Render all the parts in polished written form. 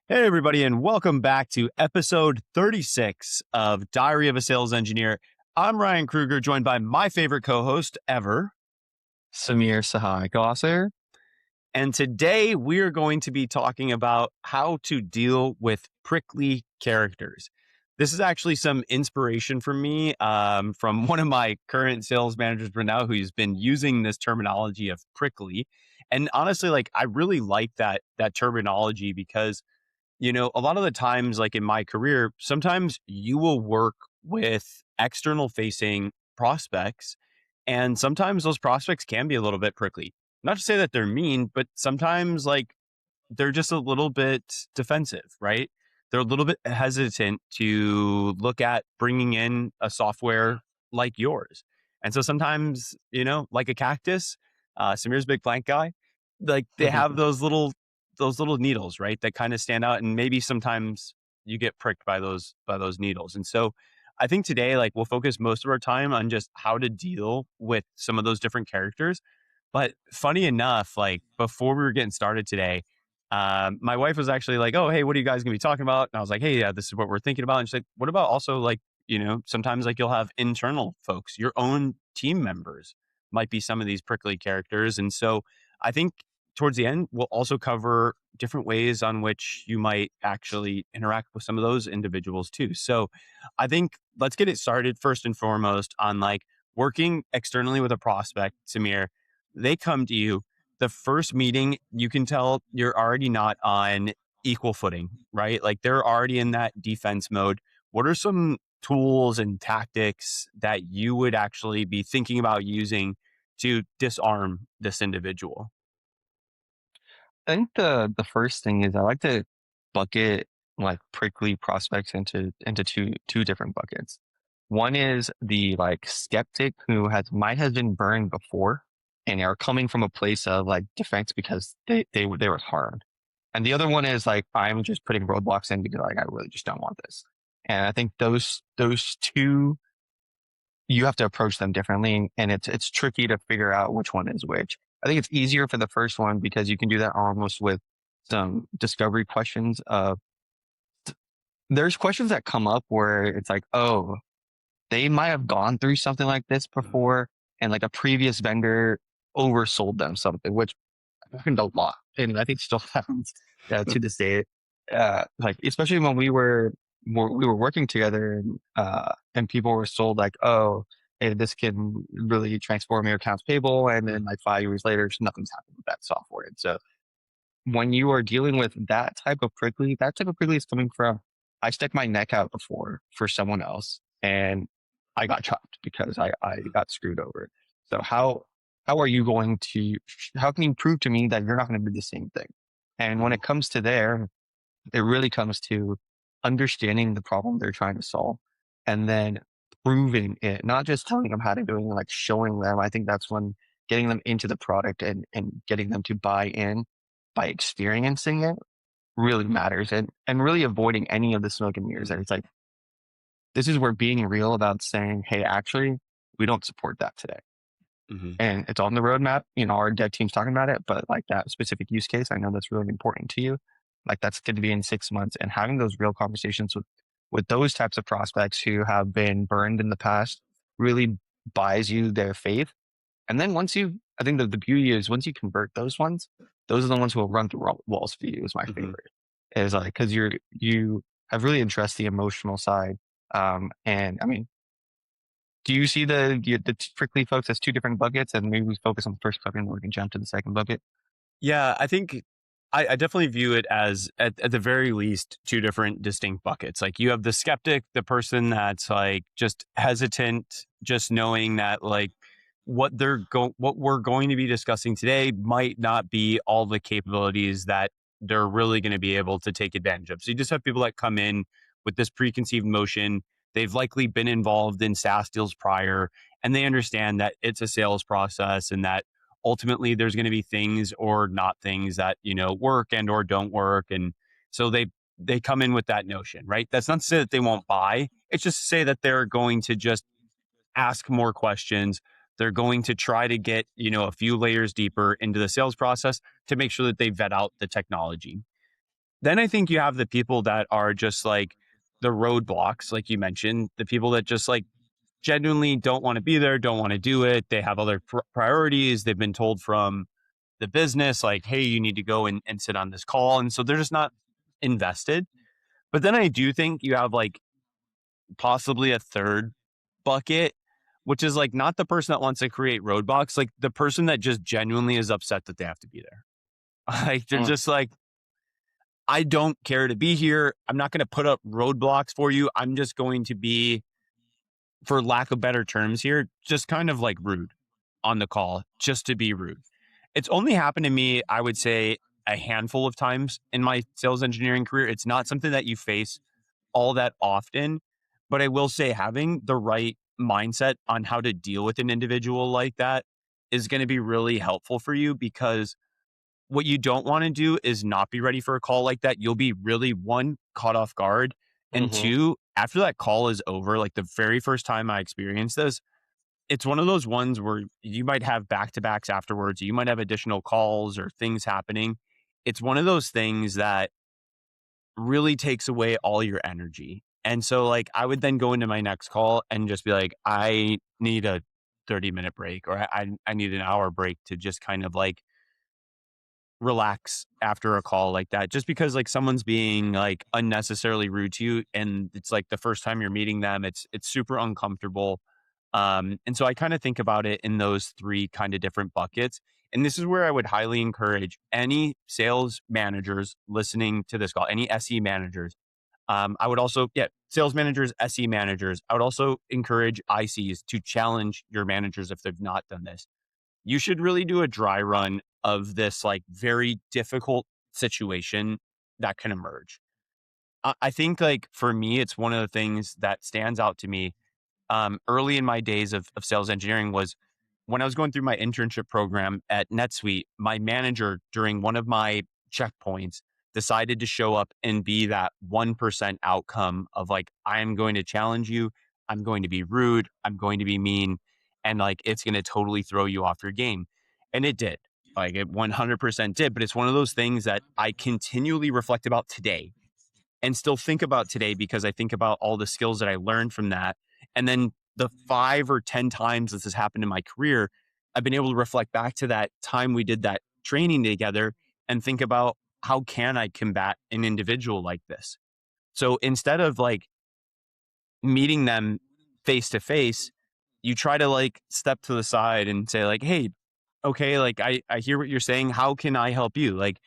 Hey, everybody, and welcome back to episode 36 of Diary of a Sales Engineer. I'm Ryan Krueger, joined by my favorite co-host ever, Sameer Sahay-Kausar. and today we are going to be talking about how to deal with prickly characters. This is actually some inspiration for me from one of my current sales managers right now, who's been using this terminology of prickly. And honestly, I really like that terminology because a lot of the times, like in my career, sometimes you will work with external facing prospects, and sometimes those prospects can be a little bit prickly. Not to say that they're mean, but sometimes they're just a little bit defensive, right? They're a little bit hesitant to look at bringing in a software like yours. And so sometimes, like a cactus, Samir's big plant guy, like they have those little needles, right? That kind of stand out. And maybe sometimes you get pricked by those needles. And so I think today, we'll focus most of our time on just how to deal with some of those different characters. But funny enough, before we were getting started today, my wife was actually like, "Oh, hey, what are you guys gonna be talking about?" And I was like, "Hey, yeah, this is what we're thinking about." And she's like, "What about also sometimes you'll have internal folks, your own team members might be some of these prickly characters." And so I think towards the end, we'll also cover different ways on which you might actually interact with some of those individuals too. So I think let's get it started first and foremost on working externally with a prospect, Samir. They come to you the first meeting, you can tell you're already not on equal footing, right? Like they're already in that defense mode. What are some tools and tactics that you would actually be thinking about using to disarm this individual? I think the first thing is I like to bucket prickly prospects into two different buckets. One is the skeptic who has might have been burned before and are coming from a place of defense because they were harmed. And the other one is I'm just putting roadblocks in because I really just don't want this. And I think those two, you have to approach them differently, and it's tricky to figure out which one is which. I think it's easier for the first one because you can do that almost with some discovery questions. There's questions that come up where it's like, oh, they might have gone through something like this before, and like a previous vendor oversold them something, which happened a lot, and I think still happens to this day. Especially when we were working together, and people were sold oh, hey, this can really transform your accounts payable, and then 5 years later, nothing's happened with that software. And so when you are dealing with that type of prickly is coming from, I stuck my neck out before for someone else, and I got chopped because I got screwed over. So how are you going to, how can you prove to me that you're not going to do the same thing? And when it comes to there, it really comes to understanding the problem they're trying to solve and then proving it, not just telling them how to do it, showing them. I think that's when getting them into the product and getting them to buy in by experiencing it really matters, and really avoiding any of the smoke and mirrors. It's this is where being real about saying, hey, actually, we don't support that today. Hmm. And it's on the roadmap. Our dev team's talking about it, but that specific use case, I know that's really important to you. That's going to be in 6 months, and having those real conversations with those types of prospects who have been burned in the past really buys you their faith. And then I think that the beauty is once you convert those ones, those are the ones who will run through walls for you. Is my Hmm. favorite. Is because you have really addressed the emotional side. And I mean, do you see the prickly folks as two different buckets, and maybe we focus on the first bucket and we can jump to the second bucket? Yeah, I think I definitely view it as at the very least two different distinct buckets. Like you have the skeptic, the person that's just hesitant, just knowing that what we're going to be discussing today might not be all the capabilities that they're really going to be able to take advantage of. So you just have people that come in with this preconceived notion. They've likely been involved in SaaS deals prior, and they understand that it's a sales process and that ultimately there's going to be things or not things that work and or don't work. And so they come in with that notion, right? That's not to say that they won't buy. It's just to say that they're going to just ask more questions. They're going to try to get a few layers deeper into the sales process to make sure that they vet out the technology. Then I think you have the people that are just like the roadblocks, like you mentioned, the people that just like genuinely don't want to be there, don't want to do it. They have other priorities. They've been told from the business, like, hey, you need to go and sit on this call. And so they're just not invested. But then I do think you have like possibly a third bucket, which is like not the person that wants to create roadblocks, like the person that just genuinely is upset that they have to be there. Like they're Mm. just like, I don't care to be here. I'm not going to put up roadblocks for you. I'm just going to be, for lack of better terms here, just kind of like rude on the call, just to be rude. It's only happened to me, I would say, a handful of times in my sales engineering career. It's not something that you face all that often, but I will say having the right mindset on how to deal with an individual like that is going to be really helpful for you, because what you don't want to do is not be ready for a call like that. You'll be really, one, caught off guard. And Mm-hmm. two, after that call is over, like the very first time I experienced this, it's one of those ones where you might have back to backs afterwards. You might have additional calls or things happening. It's one of those things that really takes away all your energy. And so, like, I would then go into my next call and just be like, I need a 30-minute break, or I need an hour break to just kind of like relax after a call like that, just because like someone's being like unnecessarily rude to you, and it's like the first time you're meeting them, it's super uncomfortable. And so I kind of think about it in those three kind of different buckets. And this is where I would highly encourage any sales managers listening to this call, any SE managers. I would also, yeah, sales managers, SE managers, I would also encourage ICs to challenge your managers if they've not done this. You should really do a dry run of this like very difficult situation that can emerge. I think like for me, it's one of the things that stands out to me early in my days of sales engineering was when I was going through my internship program at NetSuite. My manager, during one of my checkpoints, decided to show up and be that 1% outcome of like, I am going to challenge you. I'm going to be rude. I'm going to be mean. And like, it's going to totally throw you off your game. And it did. Like, it 100% did. But it's one of those things that I continually reflect about today and still think about today, because I think about all the skills that I learned from that. And then the 5 or 10 times this has happened in my career, I've been able to reflect back to that time we did that training together and think about, how can I combat an individual like this? So instead of like meeting them face to face, you try to like step to the side and say like, hey, okay, like I hear what you're saying. How can I help you? Like,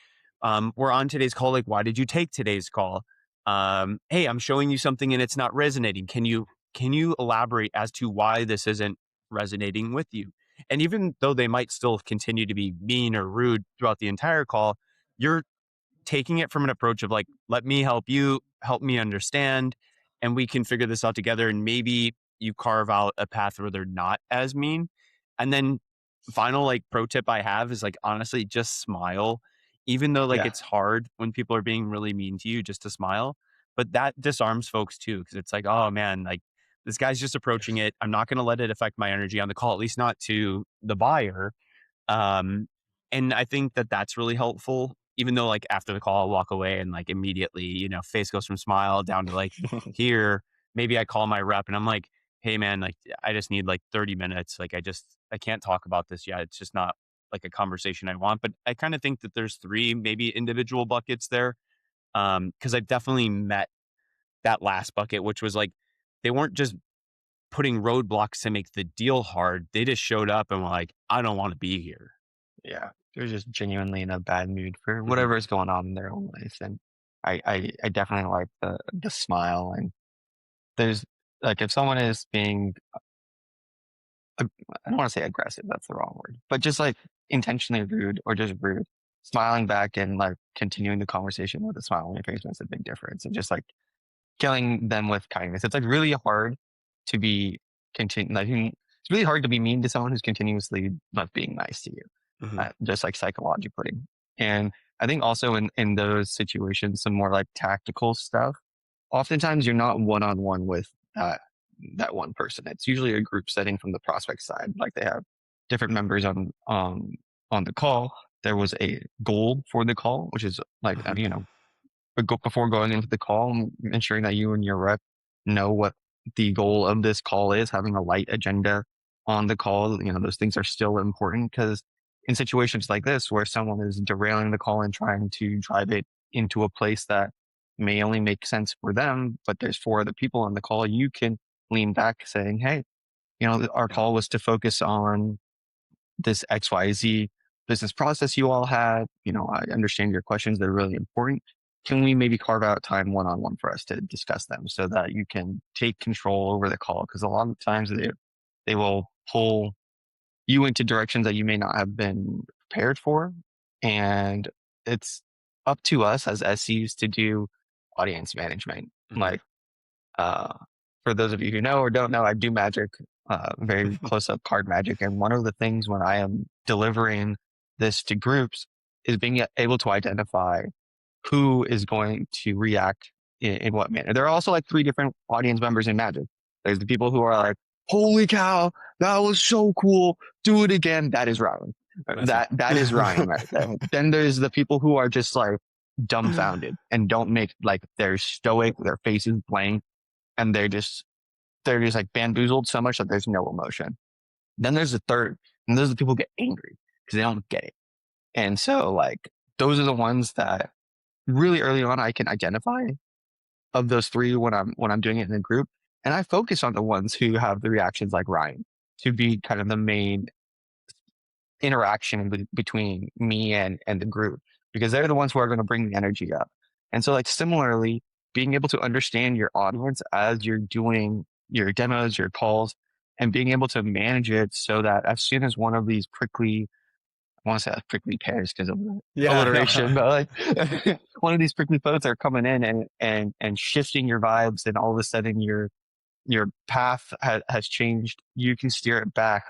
we're on today's call. Like, why did you take today's call? Hey, I'm showing you something and it's not resonating. Can you elaborate as to why this isn't resonating with you? And even though they might still continue to be mean or rude throughout the entire call, you're taking it from an approach of like, let me help you, help me understand, and we can figure this out together. And maybe you carve out a path where they're not as mean. And then final like pro tip I have is like, honestly, just smile. Even though like Yeah. it's hard when people are being really mean to you, just to smile. But that disarms folks too, because it's like, oh man, like this guy's just approaching it. I'm not going to let it affect my energy on the call, at least not to the buyer. um, and I think that that's really helpful, even though like after the call, I'll walk away and like immediately, face goes from smile down to like here. Maybe I call my rep and I'm like, hey man, like I just need like 30 minutes. Like I can't talk about this yet. It's just not like a conversation I want. But I kind of think that there's three maybe individual buckets there. Cause I've definitely met that last bucket, which was like, they weren't just putting roadblocks to make the deal hard. They just showed up and were like, I don't want to be here. Yeah. They're just genuinely in a bad mood for Mhm. whatever is going on in their own life. And I definitely like the smile. And there's like, if someone is being, I don't want to say aggressive, that's the wrong word, but just like intentionally rude or just rude, smiling back and like continuing the conversation with a smile on your face makes a big difference. And just like killing them with kindness. It's like really hard to be it's really hard to be mean to someone who's continuously not being nice to you, Mhm. just like psychologically. And I think also in those situations, some more like tactical stuff, oftentimes you're not one on one with that one person. It's usually a group setting from the prospect side. Like they have different members on the call. There was a goal for the call, which is like Mhm. before going into the call, ensuring that you and your rep know what the goal of this call is, having a light agenda on the call. Those things are still important, because in situations like this where someone is derailing the call and trying to drive it into a place that may only make sense for them, but there's 4 other people on the call, you can lean back saying, hey, our call was to focus on this XYZ business process you all had. I understand your questions. They're really important. Can we maybe carve out time one-on-one for us to discuss them so that you can take control over the call? Because a lot of times they will pull you into directions that you may not have been prepared for. And it's up to us as SEs to do audience management. Mhm. Like, for those of you who know or don't know, I do magic, very close up card magic. And one of the things when I am delivering this to groups is being able to identify who is going to react in what manner. There are also like 3 different audience members in magic. There's the people who are like, holy cow, that was so cool. Do it again. That is Ryan. That is Ryan right there. Then there's the people who are just like dumbfounded and don't make, like, they're stoic, their face is blank, and they're just like bamboozled so much that there's no emotion. Then there's the third, and those are the people who get angry because they don't get it. And so, like, those are the ones that really early on I can identify of those 3 when I'm doing it in a group. And I focus on the ones who have the reactions like Ryan to be kind of the main interaction between me and the group, because they're the ones who are going to bring the energy up. And so, like, similarly, being able to understand your audience as you're doing your demos, your calls, and being able to manage it so that as soon as one of these prickly, I want to say prickly pears because of alliteration, but like one of these prickly posts are coming in and shifting your vibes, and all of a sudden your path has changed, you can steer it back,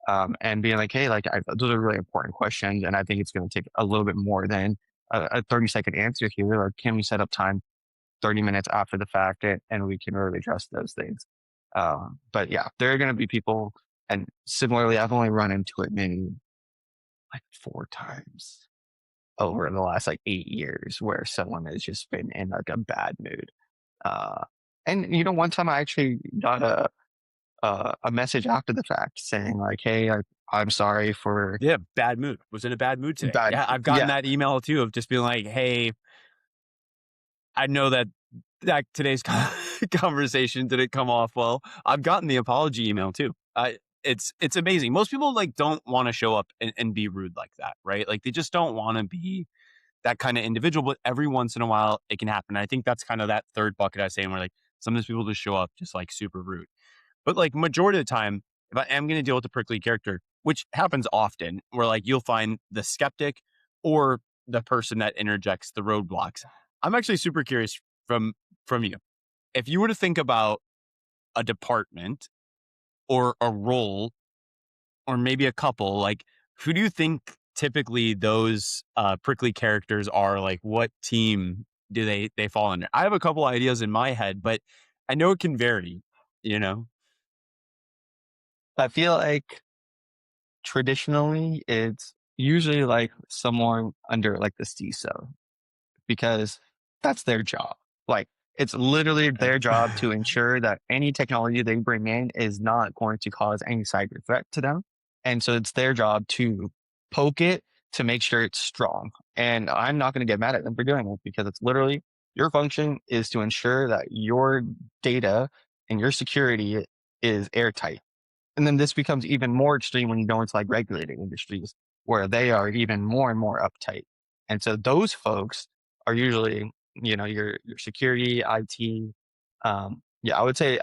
and being like, hey, like, those are really important questions, and I think it's going to take a little bit more than a 30-second answer here. Or can we set up time 30 minutes after the fact, and we can really address those things. But yeah, there are going to be people, and similarly, I've only run into it maybe like 4 times over the last like 8 years where someone has just been in like a bad mood. And one time I actually got a message after the fact saying like, hey, I'm sorry for Yeah, bad mood. Was in a bad mood today. bad. Yeah, I've gotten Yeah. that email too of just being like, hey, I know that today's conversation didn't come off well. I've gotten the apology email too. It's amazing. Most people like don't want to show up and be rude like that, right? Like they just don't want to be that kind of individual, but every once in a while it can happen. And I think that's kind of that third bucket I was saying where like some of these people just show up just like super rude. But like majority of the time, if I am going to deal with a prickly character, which happens often, where like you'll find the skeptic or the person that interjects the roadblocks. I'm actually super curious from you. If you were to think about a department or a role or maybe a couple, like who do you think typically those prickly characters are? Like what team do they fall under? I have a couple ideas in my head, but I know it can vary, you know? I feel like traditionally it's usually like someone under like the CISO, because that's their job. Like, it's literally their job to ensure that any technology they bring in is not going to cause any cyber threat to them. And so it's their job to poke it to make sure it's strong. And I'm not going to get mad at them for doing it, because it's literally your function is to ensure that your data and your security is airtight. And then this becomes even more extreme when you go into like regulated industries where they are even more and more uptight. And so those folks are usually, your security, IT. Yeah, I would say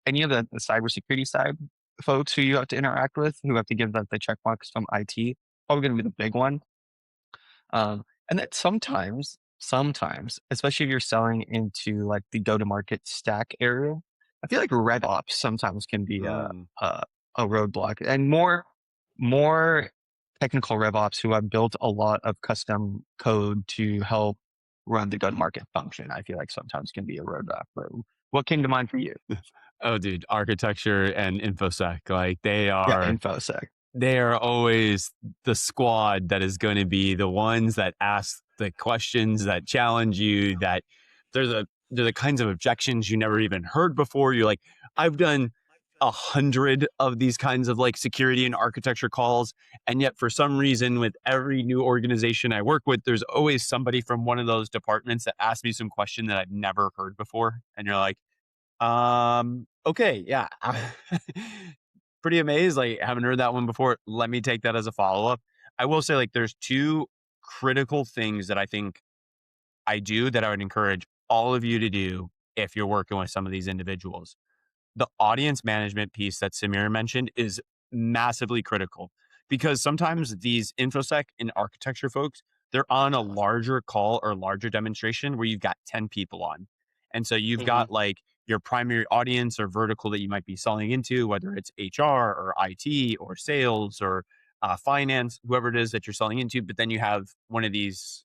any of the cybersecurity side folks who you have to interact with, who have to give the check marks from IT, probably going to be the big one. And that sometimes, especially if you're selling into like the go-to-market stack area, I feel like red ops sometimes can be a roadblock, and more technical RevOps who have built a lot of custom code to help run the go-to-market function, I feel like sometimes can be a roadblock. But what came to mind for you? Oh, dude, architecture and InfoSec, like Yeah, InfoSec. they are always the squad that is going to be the ones that ask the questions that challenge you, that they're the kinds of objections you never even heard before. You're like, I've done 100 of these kinds of like security and architecture calls. And yet for some reason, with every new organization I work with, there's always somebody from one of those departments that asks me some question that I've never heard before. And you're like, okay, yeah. Pretty amazed. Like, haven't heard that one before. Let me take that as a follow-up. I will say, like, there's two critical things that I think I do that I would encourage all of you to do if you're working with some of these individuals. The audience management piece that Sameer mentioned is massively critical, because sometimes these InfoSec and architecture folks, they're on a larger call or larger demonstration where you've got 10 people on. And so you've Mm-hmm. got like your primary audience or vertical that you might be selling into, whether it's HR or IT or sales or finance, whoever it is that you're selling into. But then you have one of these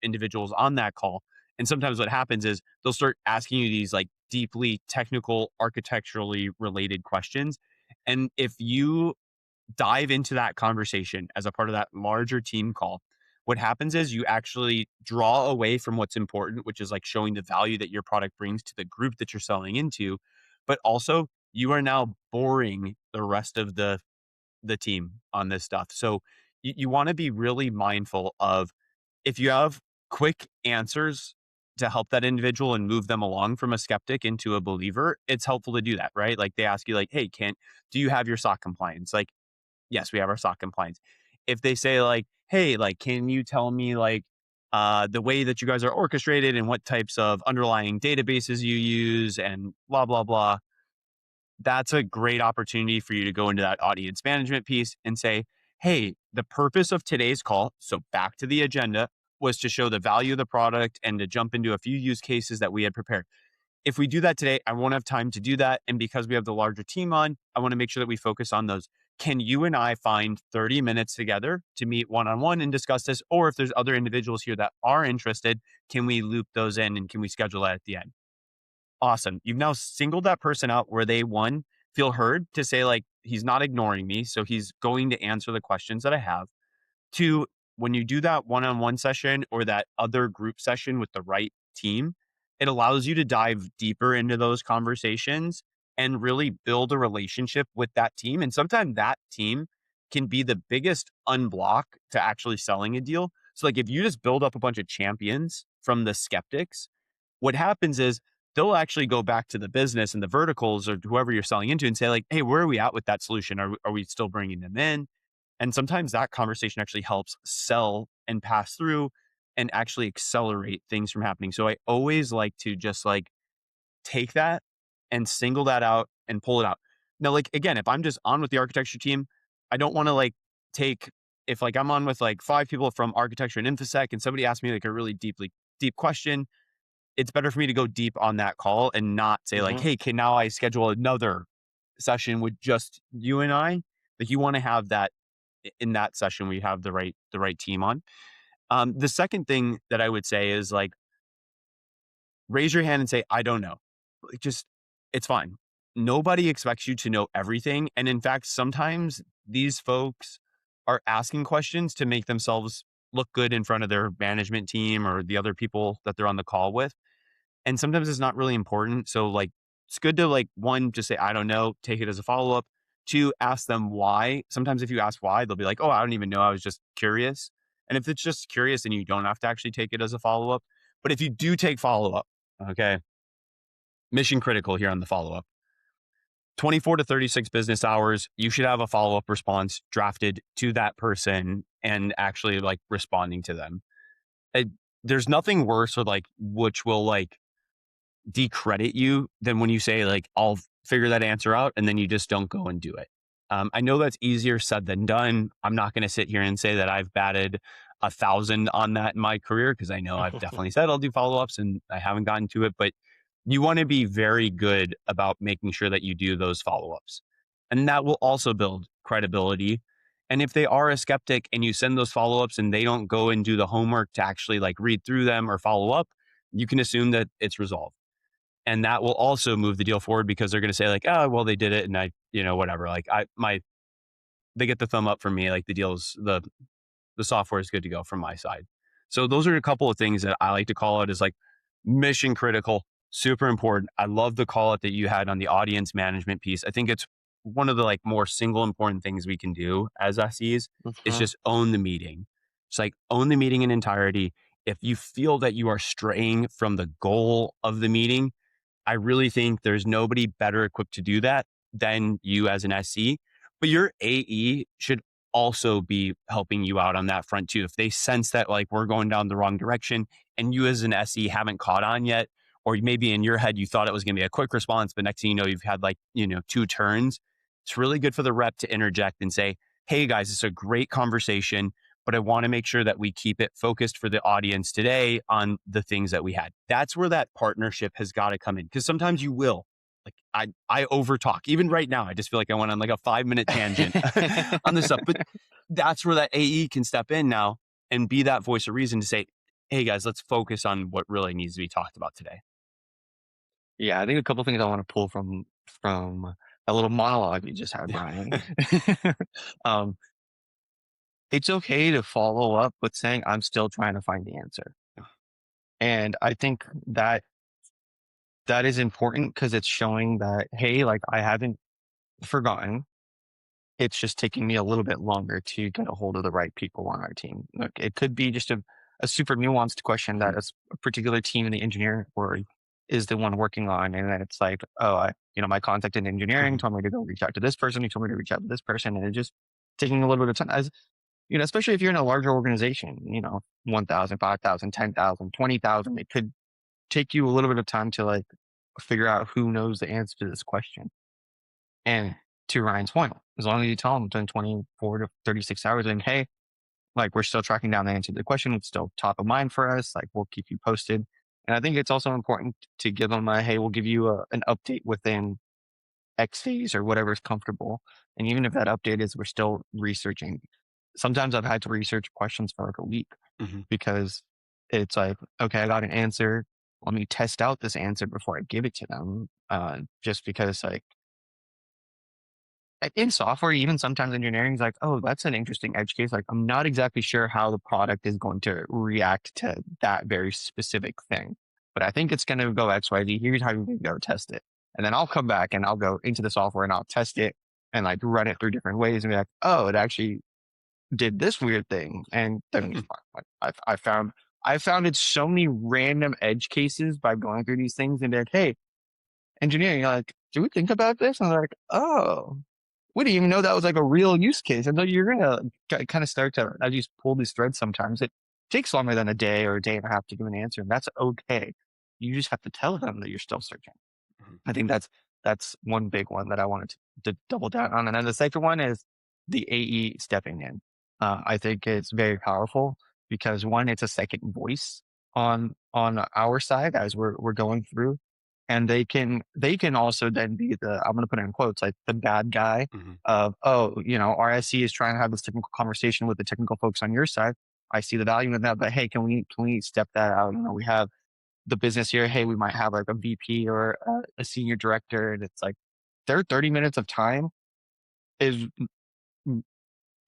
individuals on that call. And sometimes what happens is they'll start asking you these like deeply technical, architecturally related questions. And if you dive into that conversation as a part of that larger team call, what happens is you actually draw away from what's important, which is like showing the value that your product brings to the group that you're selling into. But also, you are now boring the rest of the team on this stuff. So you want to be really mindful of, if you have quick answers to help that individual and move them along from a skeptic into a believer, it's helpful to do that, right? Like they ask you like, hey, do you have your SOC compliance? Like, yes, we have our SOC compliance. If they say like, hey, like, can you tell me like the way that you guys are orchestrated and what types of underlying databases you use and blah, blah, blah, that's a great opportunity for you to go into that audience management piece and say, hey, the purpose of today's call, so back to the agenda, was to show the value of the product and to jump into a few use cases that we had prepared. If we do that today, I won't have time to do that. And because we have the larger team on, I want to make sure that we focus on those. Can you and I find 30 minutes together to meet one-on-one and discuss this? Or if there's other individuals here that are interested, can we loop those in and can we schedule that at the end? Awesome. You've now singled that person out where they, one, feel heard to say like, he's not ignoring me. So he's going to answer the questions that I have. Two, when you do that one-on-one session or that other group session with the right team, it allows you to dive deeper into those conversations and really build a relationship with that team. And sometimes that team can be the biggest unblock to actually selling a deal. So like if you just build up a bunch of champions from the skeptics, what happens is they'll actually go back to the business and the verticals or whoever you're selling into and say like, hey, where are we at with that solution? Are we still bringing them in? And sometimes that conversation actually helps sell and pass through and actually accelerate things from happening. So I always like to just like take that and single that out and pull it out. Now, like, again, if I'm just on with the architecture team, I don't want to like take, if like I'm on with like 5 people from architecture and InfoSec and somebody asks me like a really deep question, it's better for me to go deep on that call and not say like, Mm-hmm. hey, can now I schedule another session with just you and I? Like you want to have that in that session we have the right team on. The second thing that I would say is like, raise your hand and say, I don't know. Like, just, it's fine. Nobody expects you to know everything. And in fact, sometimes these folks are asking questions to make themselves look good in front of their management team or the other people that they're on the call with. And sometimes it's not really important. So like, it's good to like, one, just say, I don't know, take it as a follow-up. Two, ask them why. Sometimes if you ask why, they'll be like, oh, I don't even know. I was just curious. And if it's just curious, then you don't have to actually take it as a follow-up. But if you do take follow-up, okay, mission critical here on the follow-up. 24 to 36 business hours, you should have a follow-up response drafted to that person and actually like responding to them. It, there's nothing worse or like, which will like decredit you than when you say like, I'll figure that answer out and then you just don't go and do it. I know that's easier said than done. I'm not going to sit here and say that I've batted 1,000 on that in my career, because I know I've definitely said I'll do follow-ups and I haven't gotten to it, but you want to be very good about making sure that you do those follow-ups. And that will also build credibility. And if they are a skeptic and you send those follow-ups and they don't go and do the homework to actually like read through them or follow up, you can assume that it's resolved. And that will also move the deal forward, because they're going to say like, oh, well, they did it. And I, whatever, like they get the thumb up from me. Like the software is good to go from my side. So those are a couple of things that I like to call out as like mission critical, super important. I love the call out that you had on the audience management piece. I think it's one of the like more single important things we can do as SEs is Mhm. just own the meeting. It's like own the meeting in entirety. If you feel that you are straying from the goal of the meeting, I really think there's nobody better equipped to do that than you as an SE. But your AE should also be helping you out on that front too. If they sense that like we're going down the wrong direction and you as an SE haven't caught on yet, or maybe in your head you thought it was going to be a quick response, but next thing you know, you've had like, two turns. It's really good for the rep to interject and say, hey guys, it's a great conversation, but I want to make sure that we keep it focused for the audience today on the things that we had. That's where that partnership has got to come in. Because sometimes you will. Like I over talk. Even right now, I just feel like I went on like a 5-minute tangent on this stuff. But that's where that AE can step in now and be that voice of reason to say, hey guys, let's focus on what really needs to be talked about today. Yeah, I think a couple things I want to pull from a little monologue you just had, Brian. um, it's okay to follow up with saying, "I'm still trying to find the answer," and I think that is important because it's showing that, hey, like I haven't forgotten. It's just taking me a little bit longer to get a hold of the right people on our team. Look, it could be just a super nuanced question that Mhm, a particular team in the engineering org is the one working on. And then it's like, oh, my contact in engineering mhm, told me to go reach out to this person. He told me to reach out to this person. And it's just taking a little bit of time. As especially if you're in a larger organization, 1,000, 5,000, 10,000, 20,000, it could take you a little bit of time to like figure out who knows the answer to this question. And to Ryan's point, as long as you tell them within 24 to 36 hours, and hey, like we're still tracking down the answer to the question, it's still top of mind for us. Like we'll keep you posted. And I think it's also important to give them a hey, we'll give you an update within X days or whatever is comfortable. And even if that update is we're still researching, sometimes I've had to research questions for like a week mhm. because it's like, okay, I got an answer. Let me test out this answer before I give it to them. Just because like in software, even sometimes engineering is like, oh, that's an interesting edge case. Like, I'm not exactly sure how the product is going to react to that very specific thing, but I think it's going to go X, Y, Z. Here's how you can go test it. And then I'll come back and I'll go into the software and I'll test it and like run it through different ways and be like, oh, it actually did this weird thing. And then it's fine. Like, I found it so many random edge cases by going through these things and be like, hey, engineering, like, do we think about this? And they're like, oh, we didn't even know that was like a real use case. And then you're gonna kind of start to as you pull these threads. Sometimes it takes longer than a day or a day and a half to give an answer, and that's okay. You just have to tell them that you're still searching. Mhm. I think that's one big one that I wanted to double down on. And then the second one is the AE stepping in. I think it's very powerful because one, it's a second voice on our side as we're going through, and they can also then be the I'm going to put it in quotes like the bad guy Mhm. of oh RSC is trying to have this technical conversation with the technical folks on your side. I see the value in that, but hey, can we step that out? We have the business here, hey, we might have like a VP or a senior director, and it's like their 30 minutes of time is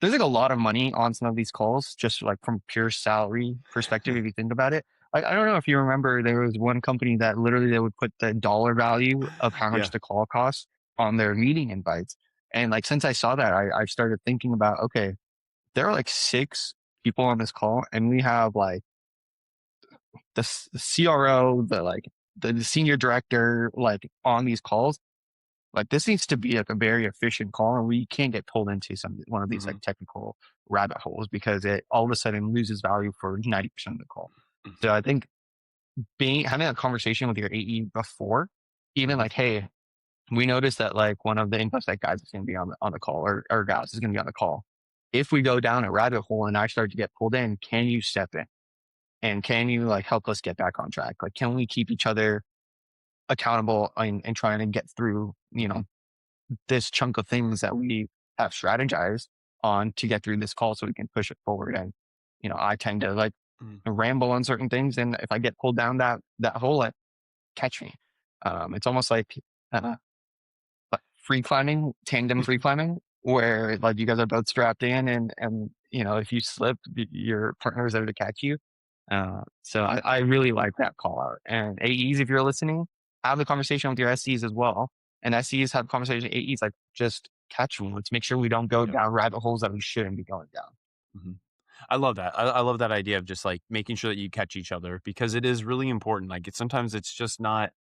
there's like a lot of money on some of these calls, just like from pure salary perspective, if you think about it. I don't know if you remember, there was one company that literally they would put the dollar value of how much Yeah. the call costs on their meeting invites. And like since I saw that, I started thinking about okay, there are like 6 people on this call, and we have like the CRO, the senior director, like on these calls. Like this needs to be like a very efficient call, and we can't get pulled into one of these Mhm, like technical rabbit holes because it all of a sudden loses value for 90% of the call. mhm, So I think being having a conversation with your AE before, even mhm, like, hey, we noticed that like one of the InfoSec guys is going to be on the call or gals is going to be on the call. If we go down a rabbit hole and I start to get pulled in, can you step in? And can you like help us get back on track? Like, can we keep each other accountable and trying to get through, mhm, this chunk of things that we have strategized on to get through this call so we can push it forward. And, I tend to like mhm. ramble on certain things. And if I get pulled down that hole, like, catch me. It's almost uh, like free climbing, tandem free climbing, where like you guys are both strapped in and if you slip, your partner is there to catch you. So I really like that call out. And AEs, if you're listening, have the conversation with your SEs as well. And SEs have conversation with AEs, like just catch them. Let's make sure we don't go Yep. down rabbit holes that we shouldn't be going down. Mhm. I love that. I love that idea of just like making sure that you catch each other because it is really important. Like sometimes it's just not,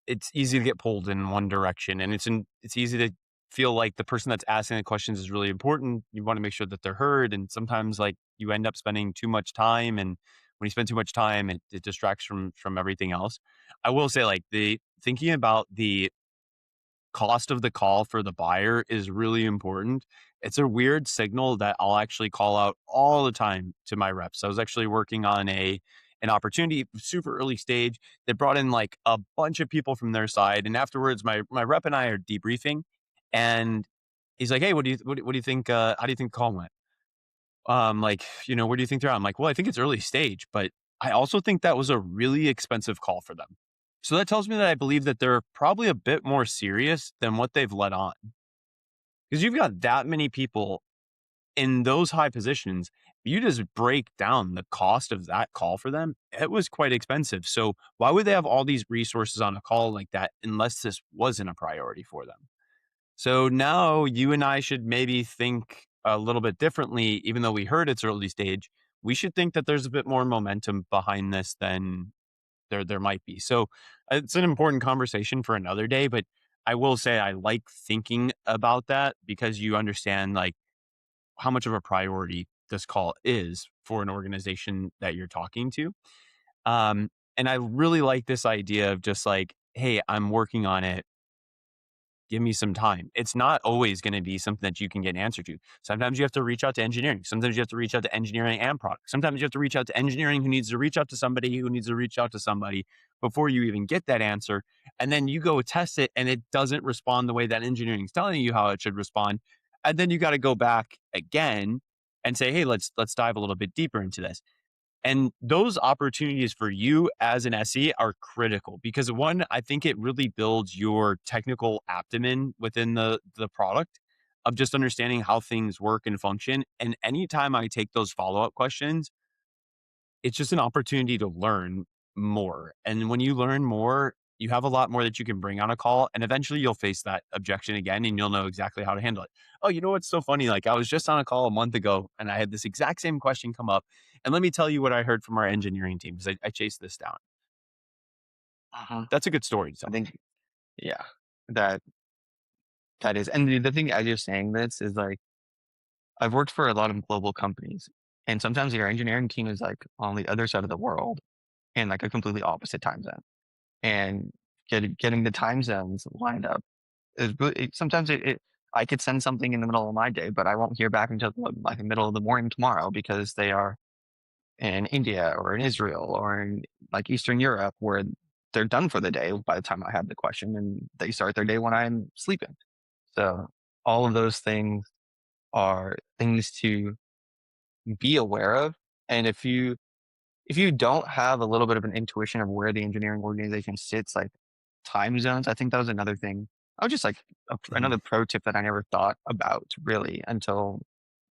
it's easy to get pulled in one direction and it's easy to feel like the person that's asking the questions is really important. You want to make sure that they're heard. And sometimes like you end up spending too much time. And when you spend too much time, it distracts from everything else. I will say like the thinking about the cost of the call for the buyer is really important. It's a weird signal that I'll actually call out all the time to my reps. I was actually working on an opportunity super early stage. They brought in like a bunch of people from their side, and afterwards, my rep and I are debriefing, and he's like, "Hey, what do you think? How do you think the call went? Like, where do you think they're at?" I'm like, "Well, I think it's early stage, but I also think that was a really expensive call for them." So that tells me that I believe that they're probably a bit more serious than what they've let on. Because you've got that many people in those high positions. You just break down the cost of that call for them. It was quite expensive. So why would they have all these resources on a call like that unless this wasn't a priority for them? So now you and I should maybe think a little bit differently, even though we heard it's early stage. We should think that there's a bit more momentum behind this than there might be. So it's an important conversation for another day, but I will say I like thinking about that because you understand like how much of a priority this call is for an organization that you're talking to. Um, and I really like this idea of just like, hey, I'm working on it, give me some time. It's not always going to be something that you can get an answer to. Sometimes you have to reach out to engineering. Sometimes you have to reach out to engineering and product. Sometimes you have to reach out to engineering who needs to reach out to somebody who needs to reach out to somebody before you even get that answer. And then you go test it and it doesn't respond the way that engineering is telling you how it should respond. And then you got to go back again and say, hey, let's dive a little bit deeper into this. And those opportunities for you as an SE are critical because one, I think it really builds your technical abdomen within the product of just understanding how things work and function. And anytime I take those follow-up questions, it's just an opportunity to learn more. And when you learn more, you have a lot more that you can bring on a call. And eventually you'll face that objection again and you'll know exactly how to handle it. Oh, you know what's so funny? Like I was just on a call a month ago and I had this exact same question come up. And let me tell you what I heard from our engineering team because I chased this down. Uh-huh. That's a good story to I tell. think, yeah, that that is. And the thing as you're saying this is like, I've worked for a lot of global companies, and sometimes your engineering team is like on the other side of the world in like a completely opposite time zone. And getting the time zones lined up is sometimes I could send something in the middle of my day, but I won't hear back until like the middle of the morning tomorrow because they are in India or in Israel or in like Eastern Europe where they're done for the day by the time I have the question and they start their day when I'm sleeping. So all of those things are things to be aware of. And if you don't have a little bit of an intuition of where the engineering organization sits, like time zones, I think that was another thing. I was just like Mhm. another pro tip that I never thought about really until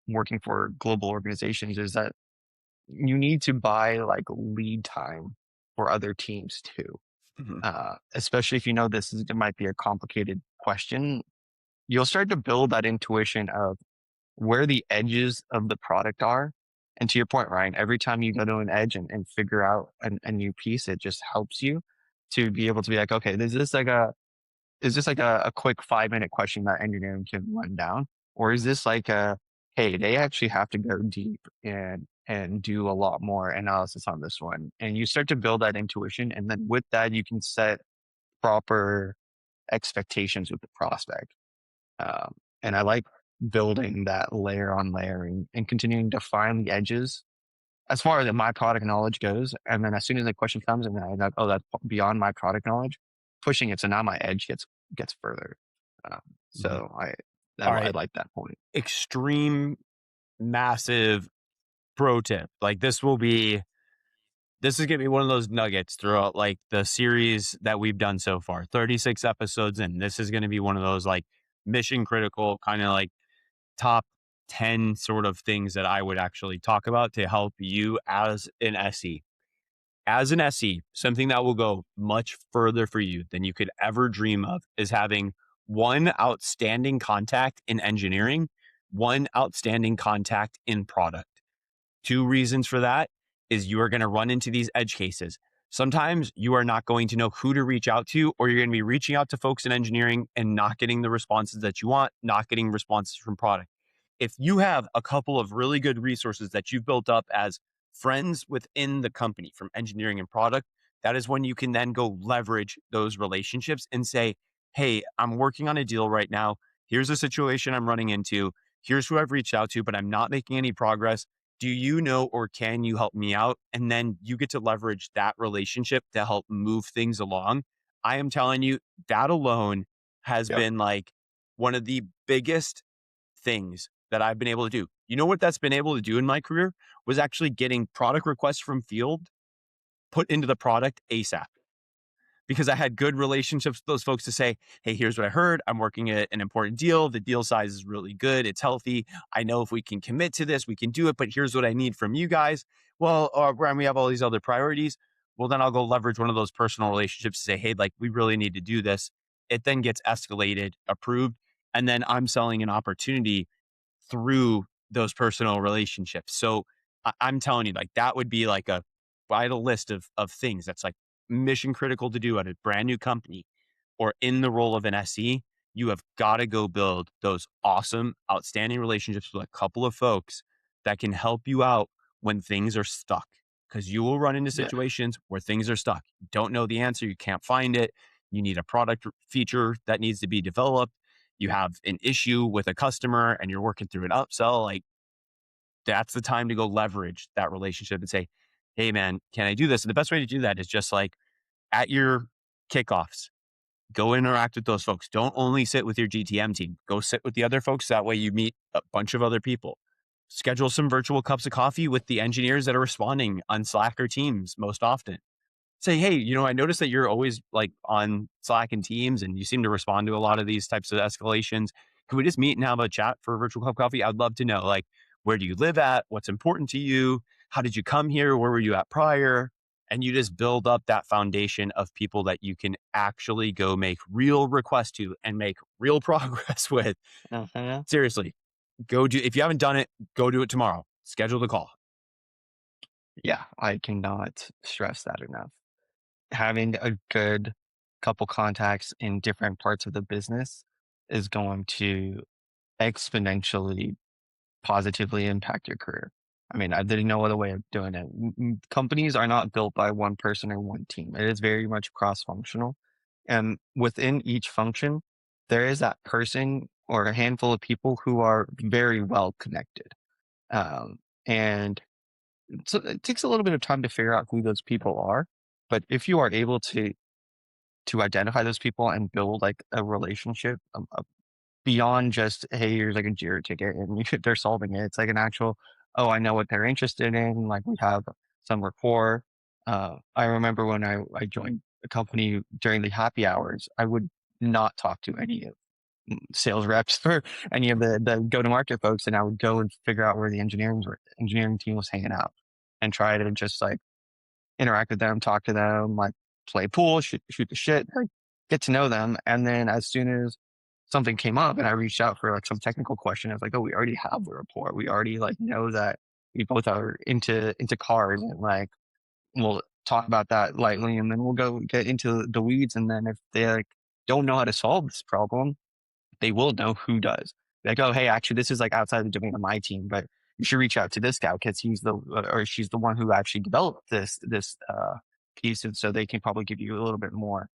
working for global organizations is that you need to buy like lead time for other teams too. Mhm. Especially if you know it might be a complicated question, you'll start to build that intuition of where the edges of the product are. And to your point, Ryan, every time you go to an edge and figure out a new piece, it just helps you to be able to be like, okay, is this like a quick 5 minute question that engineering can run down? Or is this like hey, they actually have to go deep and do a lot more analysis on this one. And you start to build that intuition. And then with that, you can set proper expectations with the prospect. Um, and I like building that layer on layer and continuing to find the edges as far as my product knowledge goes. And then as soon as the question comes and I'm like, oh, that's beyond my product knowledge, pushing it. So now my edge gets further. Um, Mhm. so I, All I right. like that point. Extreme, massive pro tip. Like this is gonna be one of those nuggets throughout like the series that we've done so far. 36 episodes and this is gonna be one of those like mission critical kind of like top 10 sort of things that I would actually talk about to help you as an SE. As an SE, something that will go much further for you than you could ever dream of is having one outstanding contact in engineering, one outstanding contact in product. Two reasons for that is you are going to run into these edge cases. Sometimes you are not going to know who to reach out to, or you're going to be reaching out to folks in engineering and not getting the responses that you want, not getting responses from product. If you have a couple of really good resources that you've built up as friends within the company from engineering and product, that is when you can then go leverage those relationships and say, hey, I'm working on a deal right now. Here's a situation I'm running into. Here's who I've reached out to, but I'm not making any progress. Do you know or can you help me out? And then you get to leverage that relationship to help move things along. I am telling you, that alone has Yep. been like one of the biggest things that I've been able to do. You know what that's been able to do in my career was actually getting product requests from field put into the product ASAP because I had good relationships with those folks to say, hey, here's what I heard. I'm working at an important deal. The deal size is really good. It's healthy. I know if we can commit to this, we can do it. But here's what I need from you guys. Well, Brian, we have all these other priorities. Well, then I'll go leverage one of those personal relationships to say, hey, like we really need to do this. It then gets escalated, approved. And then I'm selling an opportunity through those personal relationships. So I'm telling you, like that would be like a vital list of things that's like mission critical to do at a brand new company or in the role of an SE. You have got to go build those awesome, outstanding relationships with a couple of folks that can help you out when things are stuck. Because you will run into Yeah. situations where things are stuck. You don't know the answer, you can't find it. You need a product feature that needs to be developed. You have an issue with a customer and you're working through an upsell. Like that's the time to go leverage that relationship and say, hey, man, can I do this? And the best way to do that is just like at your kickoffs, go interact with those folks. Don't only sit with your GTM team, go sit with the other folks. That way you meet a bunch of other people. Schedule some virtual cups of coffee with the engineers that are responding on Slack or Teams most often. Say, hey, I noticed that you're always like on Slack and Teams and you seem to respond to a lot of these types of escalations. Can we just meet and have a chat for a virtual cup of coffee? I'd love to know, like, where do you live at? What's important to you? How did you come here? Where were you at prior? And you just build up that foundation of people that you can actually go make real requests to and make real progress with. Uh-huh. Seriously, go do, if you haven't done it, go do it tomorrow. Schedule the call. Yeah, I cannot stress that enough. Having a good couple contacts in different parts of the business is going to exponentially positively impact your career. I mean, there's no other way of doing it. Companies are not built by one person or one team. It is very much cross-functional. And within each function, there is that person or a handful of people who are very well connected. And so it takes a little bit of time to figure out who those people are. But if you are able to identify those people and build like a relationship, beyond just, hey, here's like a Jira ticket and they're solving it. It's like an actual, oh, I know what they're interested in. Like we have some rapport. I remember when I joined a company during the happy hours, I would not talk to any of sales reps or any of the go to market folks. And I would go and figure out where the engineering team was hanging out and try to just like interact with them, talk to them, like play pool, shoot the shit, like, get to know them. And then as soon as something came up and I reached out for like some technical question, I was like, oh, we already have the rapport. We already like know that we both are into cars and like we'll talk about that lightly and then we'll go get into the weeds. And then if they like don't know how to solve this problem, they will know who does. Like, oh, hey, actually, this is like outside the domain of my team, but you should reach out to this guy because he's the or she's the one who actually developed this piece, and so they can probably give you a little bit more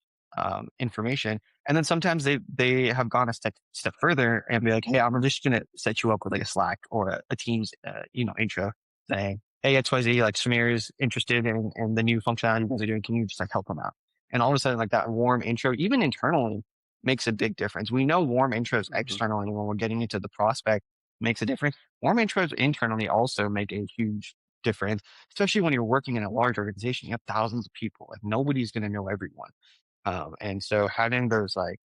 information. And then sometimes they have gone a step further and be like, hey, I'm just gonna set you up with like a Slack or a Teams intro saying, hey, XYZ, like Samir is interested in the new functionality you guys are doing. Can you just like help them out? And all of a sudden, like that warm intro, even internally makes a big difference. We know warm intros Mhm. externally when we're getting into the prospect makes a difference. Warm intros internally also make a huge difference, especially when you're working in a large organization. You have thousands of people. Like nobody's going to know everyone. And so having those like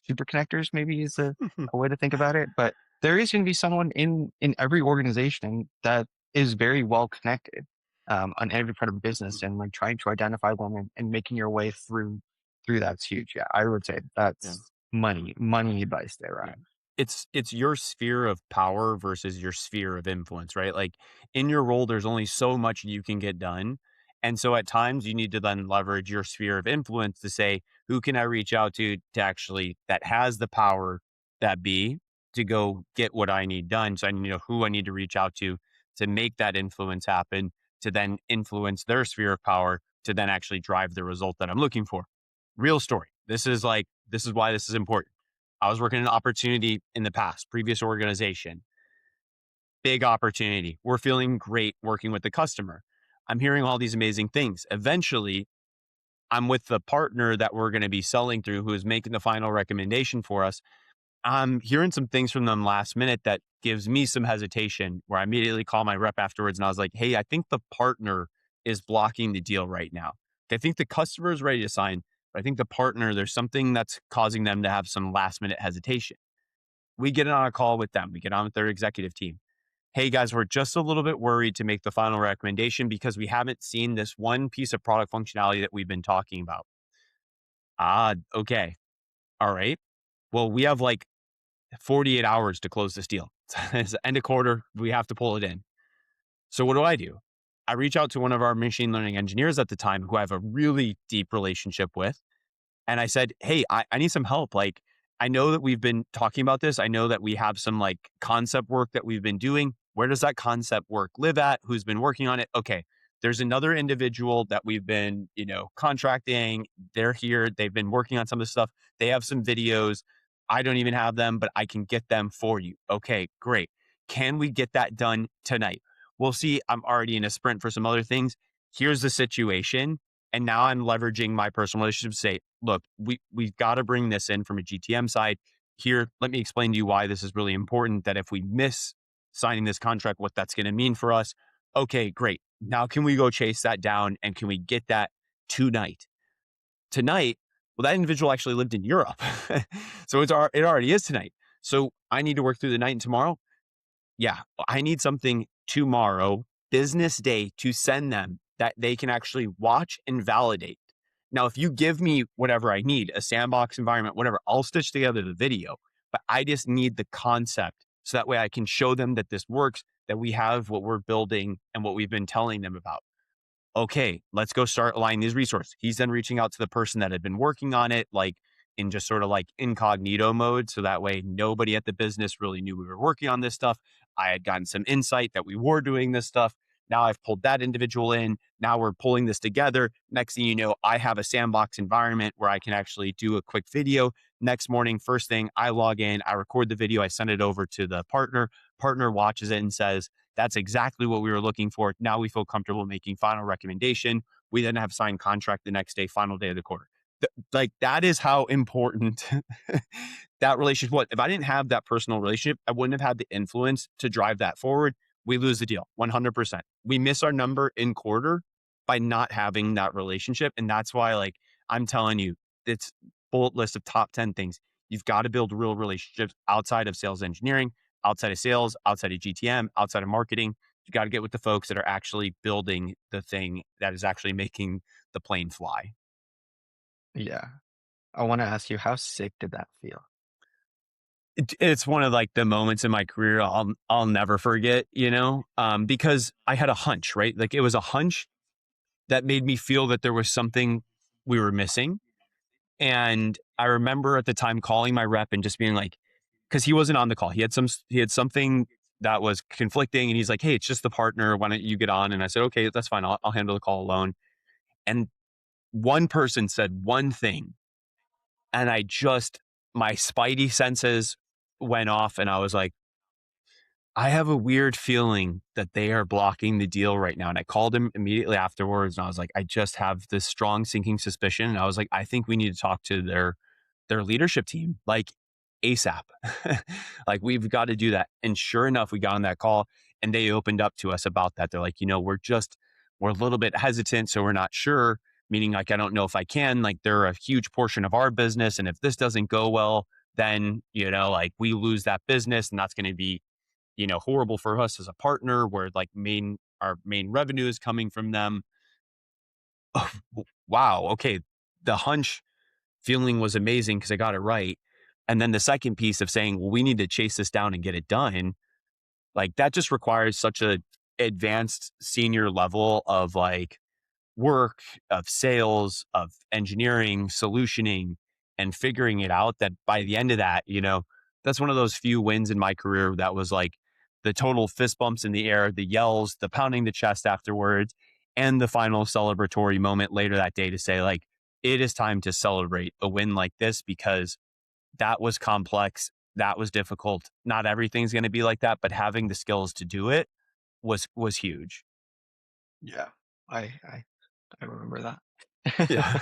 super connectors maybe is a way to think about it. But there is going to be someone in every organization that is very well connected on every part of business, and like trying to identify them and making your way through that's huge. Yeah, I would say Yeah. that's money advice there, Yeah. right? It's your sphere of power versus your sphere of influence, right? Like in your role, there's only so much you can get done. And so at times you need to then leverage your sphere of influence to say, who can I reach out to actually that has the power that be to go get what I need done. So I need to know who I need to reach out to make that influence happen, to then influence their sphere of power to then actually drive the result that I'm looking for. Real story. This is why this is important. I was working an opportunity in the past, previous organization, big opportunity. We're feeling great working with the customer. I'm hearing all these amazing things. Eventually, I'm with the partner that we're going to be selling through who is making the final recommendation for us. I'm hearing some things from them last minute that gives me some hesitation where I immediately call my rep afterwards and I was like, hey, I think the partner is blocking the deal right now. I think the customer is ready to sign, but I think the partner, there's something that's causing them to have some last minute hesitation. We get on a call with them. We get on with their executive team. Hey guys, we're just a little bit worried to make the final recommendation because we haven't seen this one piece of product functionality that we've been talking about. Ah, okay. All right. Well, we have like 48 hours to close this deal. It's the end of quarter. We have to pull it in. So what do? I reach out to one of our machine learning engineers at the time who I have a really deep relationship with. And I said, hey, I need some help. Like, I know that we've been talking about this. I know that we have some like concept work that we've been doing. Where does that concept work live at? Who's been working on it? Okay. There's another individual that we've been, contracting. They're here. They've been working on some of the stuff. They have some videos. I don't even have them, but I can get them for you. Okay, great. Can we get that done tonight? We'll see. I'm already in a sprint for some other things. Here's the situation. And now I'm leveraging my personal relationship to say, look, we've got to bring this in from a GTM side. Here, let me explain to you why this is really important. That if we miss signing this contract, what that's going to mean for us. Okay, great. Now can we go chase that down and can we get that tonight? Tonight, well, that individual actually lived in Europe, so it already is tonight. So I need to work through the night and tomorrow. Yeah, I need something tomorrow, business day, to send them that they can actually watch and validate. Now, if you give me whatever I need, a sandbox environment, whatever, I'll stitch together the video, but I just need the concept. So that way I can show them that this works, that we have what we're building and what we've been telling them about. Okay, let's go start aligning these resources. He's then reaching out to the person that had been working on it, like in just sort of like incognito mode. So that way nobody at the business really knew we were working on this stuff. I had gotten some insight that we were doing this stuff. Now I've pulled that individual in. Now we're pulling this together. Next thing you know, I have a sandbox environment where I can actually do a quick video. Next morning, first thing, I log in, I record the video, I send it over to the partner. Partner watches it and says, that's exactly what we were looking for. Now we feel comfortable making final recommendation. We then have signed contract the next day, final day of the quarter. Like that is how important that relationship was. If I didn't have that personal relationship, I wouldn't have had the influence to drive that forward. We lose the deal 100%. We miss our number in quarter by not having that relationship. And that's why, like, I'm telling you, it's bullet list of top 10 things. You've got to build real relationships outside of sales engineering, outside of sales, outside of GTM, outside of marketing. You got to get with the folks that are actually building the thing that is actually making the plane fly. Yeah. I want to ask you, how sick did that feel? It's one of like the moments in my career I'll never forget, because I had a hunch, right? Like it was a hunch that made me feel that there was something we were missing. And I remember at the time calling my rep and just being like, because he wasn't on the call. He had something that was conflicting, and he's like, "Hey, it's just the partner. Why don't you get on?" And I said, "Okay, that's fine. I'll handle the call alone." And one person said one thing, and my spidey senses went off, and I was like, I have a weird feeling that they are blocking the deal right now. And I called him immediately afterwards and I was like, I just have this strong sinking suspicion. And I was like, I think we need to talk to their leadership team, like ASAP. Like we've got to do that. And sure enough, we got on that call and they opened up to us about that. They're like, we're a little bit hesitant, so we're not sure. Meaning like, I don't know if I can, like they're a huge portion of our business. And if this doesn't go well, then, like we lose that business and that's going to be, horrible for us as a partner where like our main revenue is coming from them. Oh, wow. Okay. The hunch feeling was amazing because I got it right. And then the second piece of saying, well, we need to chase this down and get it done. Like that just requires such a advanced senior level of like work, of sales, of engineering, solutioning, and figuring it out that by the end of that, that's one of those few wins in my career that was like the total fist bumps in the air, the yells, the pounding the chest afterwards, and the final celebratory moment later that day to say, like, it is time to celebrate a win like this because that was complex. That was difficult. Not everything's going to be like that, but having the skills to do it was huge. Yeah. I I remember that. Yeah.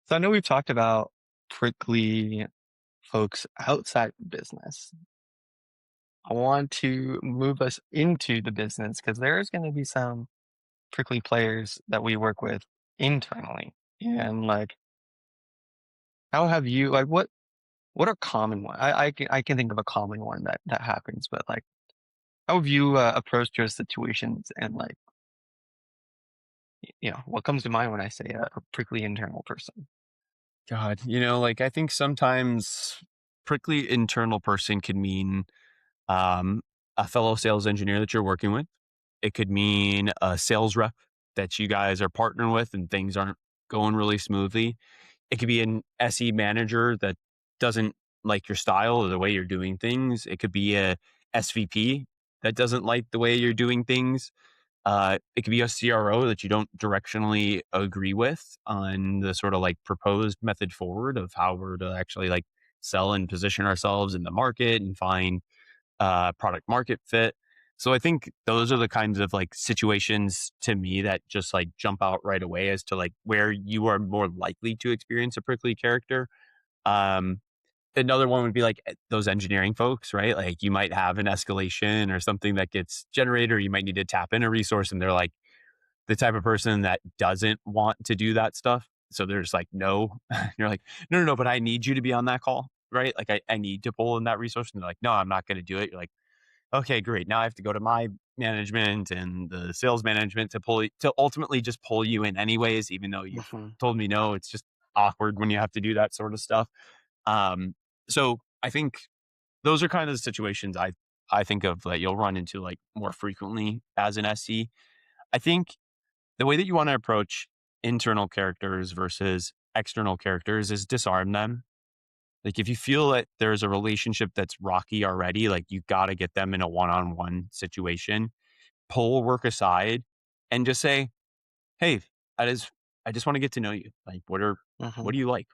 So I know we've talked about prickly folks outside business. I want to move us into the business because there's going to be some prickly players that we work with internally. And like, how have you like what are common one? I can think of a common one that happens, but like, how have you approached your situations and like, what comes to mind when I say a prickly internal person? God, like I think sometimes prickly internal person could mean um, a fellow sales engineer that you're working with. It could mean a sales rep that you guys are partnering with and things aren't going really smoothly. It could be an SE manager that doesn't like your style or the way you're doing things. It could be a SVP that doesn't like the way you're doing things. It could be a CRO that you don't directionally agree with on the sort of like proposed method forward of how we're to actually like sell and position ourselves in the market and find product market fit. So I think those are the kinds of like situations to me that just like jump out right away as to like where you are more likely to experience a prickly character. Um, Another one would be like those engineering folks, right? Like you might have an escalation or something that gets generated, or you might need to tap in a resource, and they're like the type of person that doesn't want to do that stuff. So they're just like, no. You're like, no, no, no, but I need you to be on that call, right? Like I need to pull in that resource. And they're like, no, I'm not going to do it. You're like, okay, great. Now I have to go to my management and the sales management to ultimately just pull you in anyways, even though you've Mhm. told me no. It's just awkward when you have to do that sort of stuff. Um, so I think those are kind of the situations I think of that you'll run into like more frequently as an SE. I think the way that you want to approach internal characters versus external characters is disarm them. Like if you feel that there's a relationship that's rocky already, like you got to get them in a one-on-one situation, pull work aside and just say, "Hey, I just want to get to know you. Like what Mhm. do you like?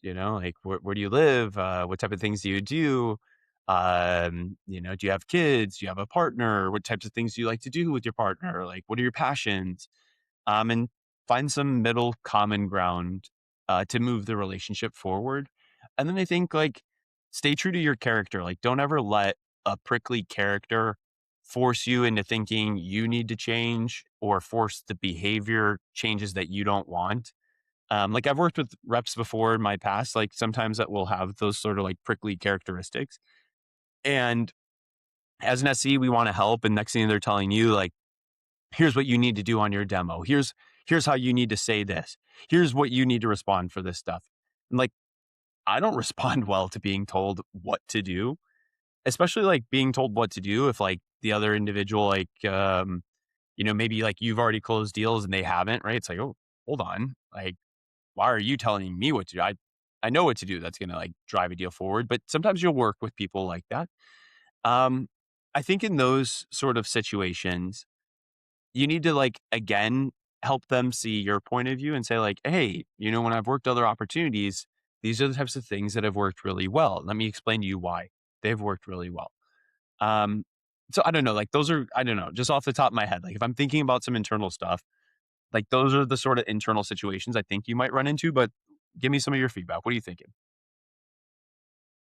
Like where do you live? What type of things do you do? Do you have kids? Do you have a partner? What types of things do you like to do with your partner? Like what are your passions?" And find some middle common ground to move the relationship forward. And then I think like stay true to your character. Like don't ever let a prickly character force you into thinking you need to change or force the behavior changes that you don't want. Like I've worked with reps before in my past, like sometimes that will have those sort of like prickly characteristics. And as an SE, we want to help. And next thing they're telling you, like, here's what you need to do on your demo. Here's how you need to say this. Here's what you need to respond for this stuff. And like, I don't respond well to being told what to do, especially like being told what to do if like the other individual, like, maybe like you've already closed deals and they haven't, right? It's like, oh, hold on. Like, why are you telling me what to do? I know what to do. That's going to like drive a deal forward. But sometimes you'll work with people like that. Um, I think in those sort of situations, you need to like again help them see your point of view and say like, hey, when I've worked other opportunities, these are the types of things that have worked really well. Let me explain to you why they've worked really well. Um, so I don't know, like those are, I don't know, just off the top of my head, like if I'm thinking about some internal stuff, like those are the sort of internal situations I think you might run into. But give me some of your feedback. What are you thinking?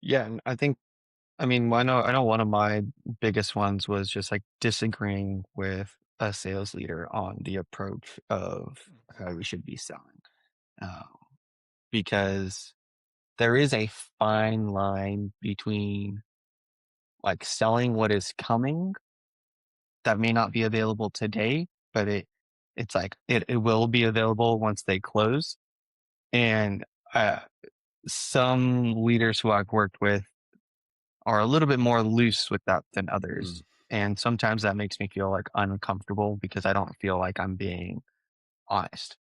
Yeah, and I know one of my biggest ones was just like disagreeing with a sales leader on the approach of how we should be selling. Um, because there is a fine line between like selling what is coming that may not be available today, but it's like it will be available once they close. And uh, some leaders who I've worked with are a little bit more loose with that than Mm, others. And sometimes that makes me feel like uncomfortable because I don't feel like I'm being honest.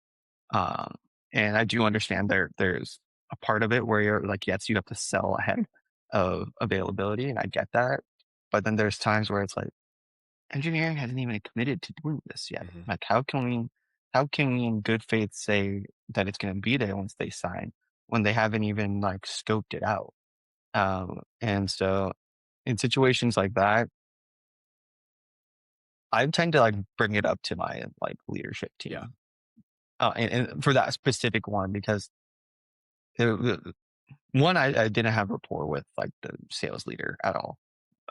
Um, and I do understand there's a part of it where you're like, yes, you have to sell ahead of availability, and I get that. But then there's times where it's like engineering hasn't even committed to doing this yet. mhm. Like, how can we in good faith say that it's going to be there once they sign when they haven't even like scoped it out? And so in situations like that, I tend to like bring it up to my like leadership Yeah. team. And for that specific one, because one, I didn't have rapport with like the sales leader at all.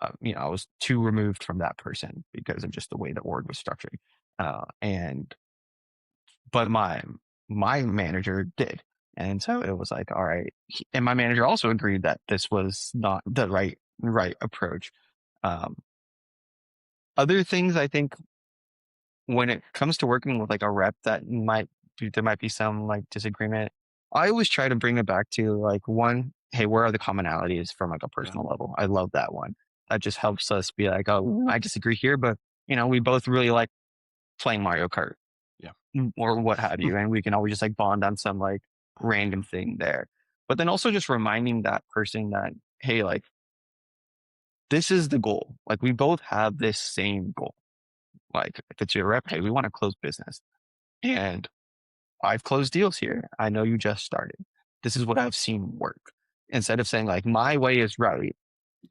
I was too removed from that person because of just the way the org was structured. And but my manager did, and so it was like, all right. And my manager also agreed that this was not the right approach. Um, Other things I think when it comes to working with like a rep there might be some like disagreement. I always try to bring it back to like one, hey, where are the commonalities from like a Yeah. personal level? I love that one. That just helps us be like, oh, I disagree here, but we both really like playing Mario Kart Yeah. or what have you. And we can always just like bond on some like random thing there. But then also just reminding that person that, hey, like this is the goal. Like we both have this same goal. Like if it's your rep, hey, we want to close business. And I've closed deals here. I know you just started. This is what I've seen work. Instead of saying like my way is right,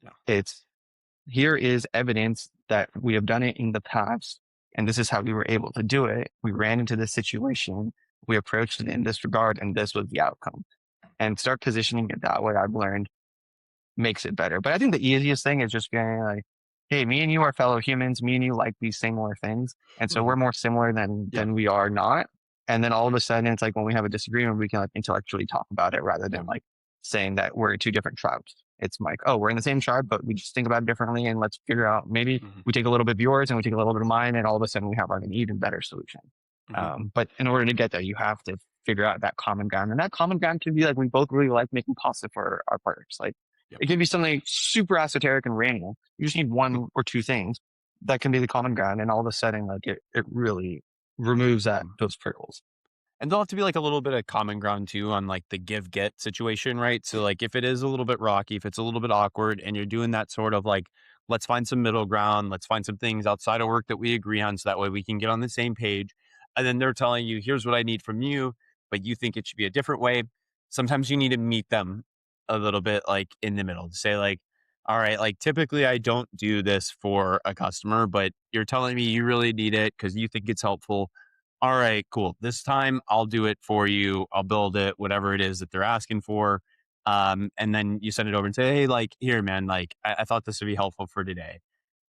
Yeah. it's here is evidence that we have done it in the past. And this is how we were able to do it. We ran into this situation. We approached it in this regard, and this was the outcome. And start positioning it that way, I've learned makes it better. But I think the easiest thing is just being like, hey, me and you are fellow humans. Me and you like these similar things. And so Mhm. we're more similar Yeah. than we are not. And then all of a sudden it's like when we have a disagreement, we can like intellectually talk about it rather Yeah. than like saying that we're two different tribes. It's like, oh, we're in the same tribe, but we just think about it differently, and let's figure out maybe Mhm. we take a little bit of yours and we take a little bit of mine, and all of a sudden we have like an even better solution. Mhm. But in order to get there, you have to figure out that common ground. And that common ground can be like we both really like making pasta for our partners. Like Yep. it can be something super esoteric and random. You just need one or two things that can be the common ground, and all of a sudden, like it really removes Mhm. those prickles. And there'll have to be like a little bit of common ground too on like the give get situation, right? So like if it is a little bit rocky, if it's a little bit awkward and you're doing that sort of like, let's find some middle ground, let's find some things outside of work that we agree on so that way we can get on the same page. And then they're telling you, here's what I need from you, but you think it should be a different way. Sometimes you need to meet them a little bit like in the middle to say like, all right, like typically I don't do this for a customer, but you're telling me you really need it because you think it's helpful. All right, cool. This time I'll do it for you. I'll build it, whatever it is that they're asking for. And then you send it over and say, hey, like, here, man, like, I thought this would be helpful for today.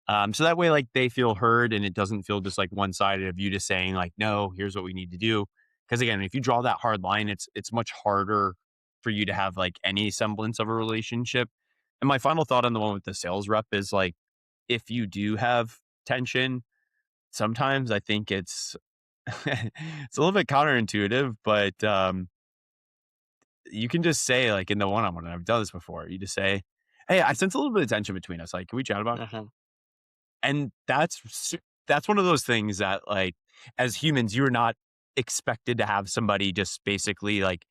So that way, like, they feel heard and it doesn't feel just like one sided of you just saying, like, no, here's what we need to do. Because again, if you draw that hard line, it's much harder for you to have like any semblance of a relationship. And my final thought on the one with the sales rep is like, if you do have tension, sometimes I think it's a little bit counterintuitive, but you can just say like in the one-on-one, and I've done this before. You just say, "Hey, I sense a little bit of tension between us. Like, can we chat about it?" Uh-huh. And that's one of those things that like as humans, you're not expected to have somebody just basically like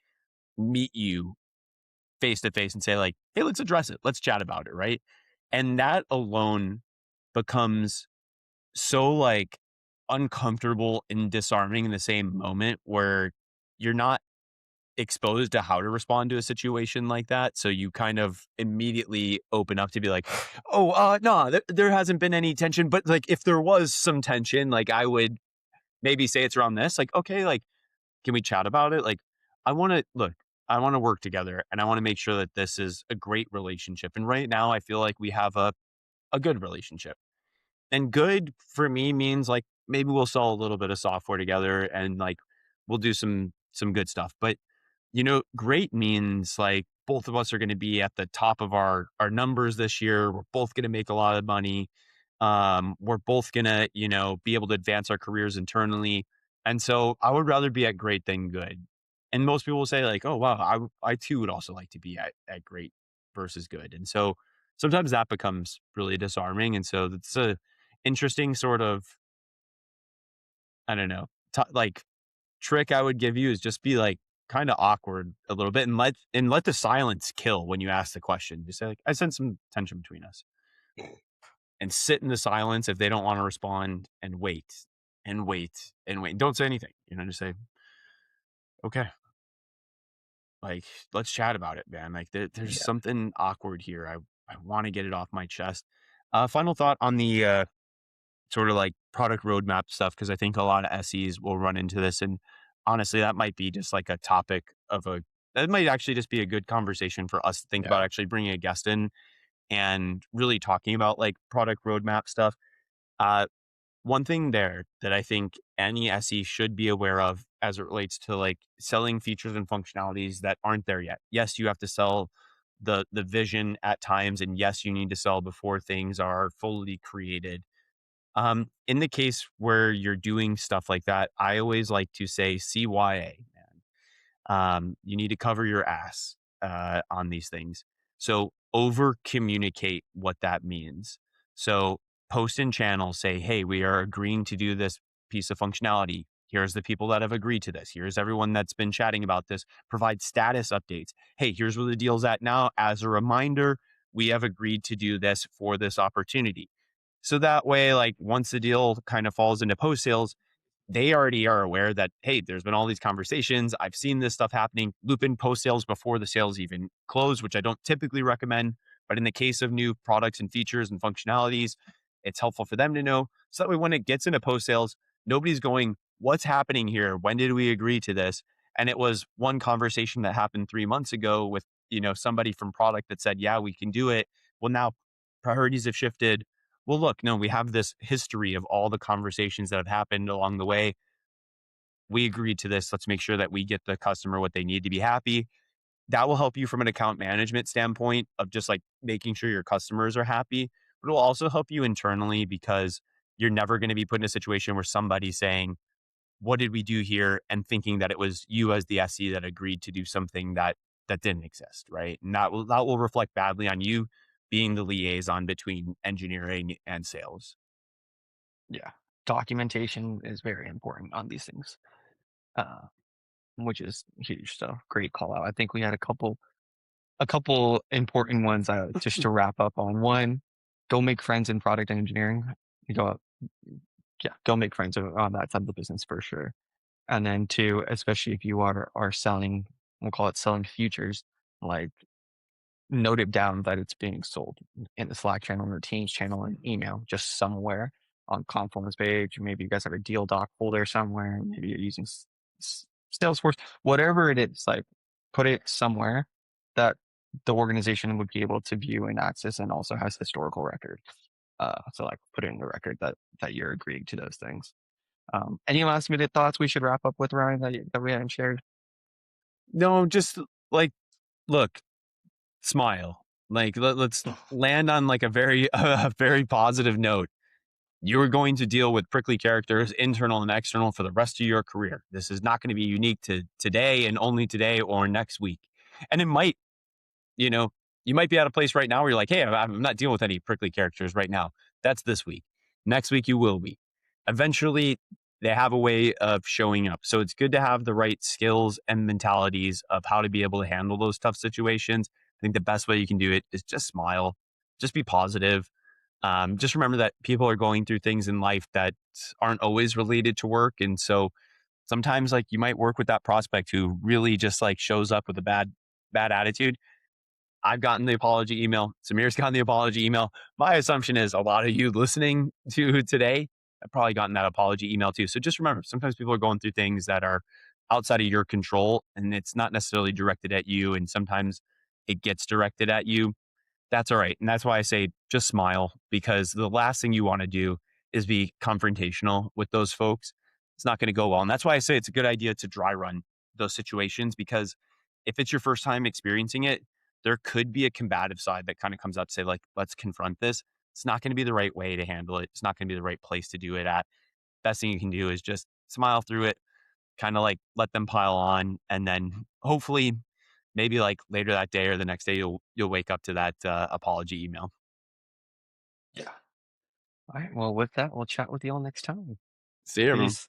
meet you face to face and say like, "Hey, let's address it. Let's chat about it," right? And that alone becomes so like uncomfortable and disarming in the same moment where you're not exposed to how to respond to a situation like that. So you kind of immediately open up to be like, oh, no, there hasn't been any tension. But like, if there was some tension, like I would maybe say it's around this, like, okay, like, can we chat about it? Like, I want to look, I want to work together and I want to make sure that this is a great relationship. And right now I feel like we have a good relationship. And good for me means like maybe we'll sell a little bit of software together and like we'll do some good stuff. But great means like both of us are going to be at the top of our numbers this year. We're both going to make a lot of money. We're both going to, be able to advance our careers internally. And so I would rather be at great than good. And most people will say like, oh, wow, I too would also like to be at great versus good. And so sometimes that becomes really disarming. And so it's a interesting sort of, I don't know, like trick I would give you is just be like kind of awkward a little bit and let the silence kill when you ask the question. Just say like, I sense some tension between us and sit in the silence if they don't want to respond and wait and wait and wait. Don't say anything, just say, okay, like, let's chat about it, man. Like there's Yeah. something awkward here. I want to get it off my chest. Final thought on the, sort of like product roadmap stuff, because I think a lot of SEs will run into this. And honestly, that might be just like a topic that might actually just be a good conversation for us to think about Yeah. actually bringing a guest in and really talking about like product roadmap stuff. Uh, One thing there that I think any SE should be aware of as it relates to like selling features and functionalities that aren't there yet. Yes, you have to sell the vision at times, and yes, you need to sell before things are fully created. In the case where you're doing stuff like that, I always like to say CYA, man. You need to cover your ass on these things. So over communicate what that means. So post in channels, say, hey, we are agreeing to do this piece of functionality. Here's the people that have agreed to this. Here's everyone that's been chatting about this. Provide status updates. Hey, here's where the deal's at now. As a reminder, we have agreed to do this for this opportunity. So that way, like once the deal kind of falls into post sales, they already are aware that, hey, there's been all these conversations. I've seen this stuff happening. Loop in post sales before the sales even close, which I don't typically recommend. But in the case of new products and features and functionalities, it's helpful for them to know. So that way, when it gets into post sales, nobody's going, what's happening here? When did we agree to this? And it was one conversation that happened 3 months ago with, somebody from product that said, yeah, we can do it. Well, now priorities have shifted. Well, look, no, we have this history of all the conversations that have happened along the way. We agreed to this. Let's make sure that we get the customer what they need to be happy. That will help you from an account management standpoint of just like making sure your customers are happy, but it will also help you internally because you're never going to be put in a situation where somebody's saying, what did we do here? And thinking that it was you as the SE that agreed to do something that didn't exist, right? And that will reflect badly on you being the liaison between engineering and sales. Yeah. Documentation is very important on these things, uh, which is huge. So great call out. I think we had a couple important ones just to wrap up on. One, go make friends in product engineering. You go, yeah, go make friends on that side of the business for sure. And then two, especially if you are selling, we'll call it selling futures, like note it down that it's being sold in the Slack channel or Teams channel and email just somewhere on Confluence page. Maybe you guys have a deal doc folder somewhere. Maybe you're using Salesforce, whatever it is. Like put it somewhere that the organization would be able to view and access, and also has historical record. So like put it in the record that you're agreeing to those things. Any last minute thoughts we should wrap up with, Ryan, that we haven't shared? No, just like, look, smile. Like let's land on like a very a very positive note. You're going to deal with prickly characters, internal and external, for the rest of your career. This is not going to be unique to today and only today or next week. And it might, you know, you might be at a place right now where you're like, hey, I'm not dealing with any prickly characters right now. That's this week. Next week, you will be. Eventually, they have a way of showing up. So it's good to have the right skills and mentalities of how to be able to handle those tough situations. I think the best way you can do it is just smile, just be positive. Just remember that people are going through things in life that aren't always related to work. And so sometimes like you might work with that prospect who really just like shows up with a bad attitude. I've gotten the apology email. Sameer's gotten the apology email. My assumption is a lot of you listening to today have probably gotten that apology email too. So just remember, sometimes people are going through things that are outside of your control and it's not necessarily directed at you. And sometimes it gets directed at you. That's all right. And that's why I say just smile, because the last thing you want to do is be confrontational with those folks. It's not going to go well. And that's why I say it's a good idea to dry run those situations, because if it's your first time experiencing it, there could be a combative side that kind of comes up, say, like, let's confront this. It's not going to be the right way to handle it. It's not going to be the right place to do it at. Best thing you can do is just smile through it, kind of like let them pile on. And then hopefully, maybe like later that day or the next day, you'll wake up to that apology email. Yeah. All right. Well, with that, we'll chat with you all next time. See you, everyone. Peace.